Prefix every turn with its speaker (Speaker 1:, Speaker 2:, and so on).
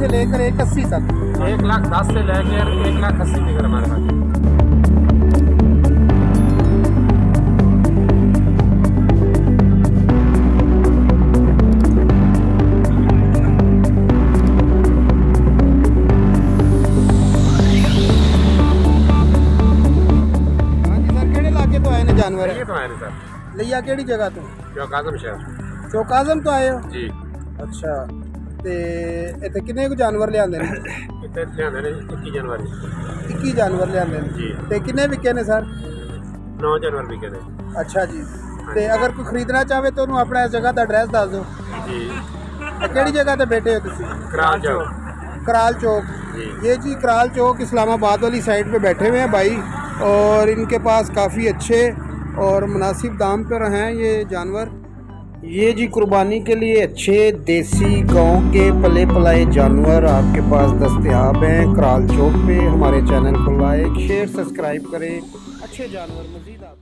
Speaker 1: से लेकर 1,80 तक।
Speaker 2: 1,10,000 से लेकर 1,80,000 तक हमारे पास।
Speaker 1: हाँ जी सर, किहड़े इलाके तो आए ने जानवर?
Speaker 2: ये तो आए सर
Speaker 1: लिया किहड़ी जगह तो?
Speaker 2: चौकाजम शहर
Speaker 1: चौकाजम तो आए हो?
Speaker 2: जी।
Speaker 1: अच्छा, ਤੇ ਇੱਥੇ ਕਿੰਨੇ ਕੁ ਜਾਨਵਰ ਲਿਆਂਦੇ ਨੇ?
Speaker 2: ਇੱਥੇ ਲਿਆਂਦੇ ਨੇ 21 ਜਨਵਰੀ
Speaker 1: 21 ਜਾਨਵਰ ਲਿਆਂਦੇ ਨੇ
Speaker 2: ਜੀ।
Speaker 1: ਤੇ ਕਿੰਨੇ ਵਿਕੇ ਨੇ ਸਰ?
Speaker 2: 9 ਜਨਵਰ ਵੀ ਕਹਿੰਦੇ
Speaker 1: ਅੱਛਾ ਜੀ। ਤੇ ਅਗਰ ਕੋਈ ਖਰੀਦਣਾ ਚਾਹਵੇ ਤਾਂ ਉਹਨੂੰ ਆਪਣਾ ਇਸ ਜਗ੍ਹਾ ਦਾ ਐਡਰੈਸ ਦੱਸ ਦਿਓ।
Speaker 2: जी।
Speaker 1: ਤੇ ਕਿਹੜੀ ਜਗ੍ਹਾ ਤੇ ਬੈਠੇ ਹੋ ਤੁਸੀਂ?
Speaker 2: कराल चौक
Speaker 1: कराल चौक।
Speaker 2: जी।
Speaker 1: ये जी कराल चौक इस्लामाबाद वाली साइड पे बैठे हुए हैं भाई, और इनके पास काफ़ी अच्छे और मुनासिब दाम पर हैं ये जानवर। ये जी कुर्बानी के लिए अच्छे देसी गांव के पले पलाए जानवर आपके पास दस्तयाब हैं कराल चौक पे। हमारे चैनल को लाइक शेयर सब्सक्राइब करें। अच्छे जानवर मज़ीद आप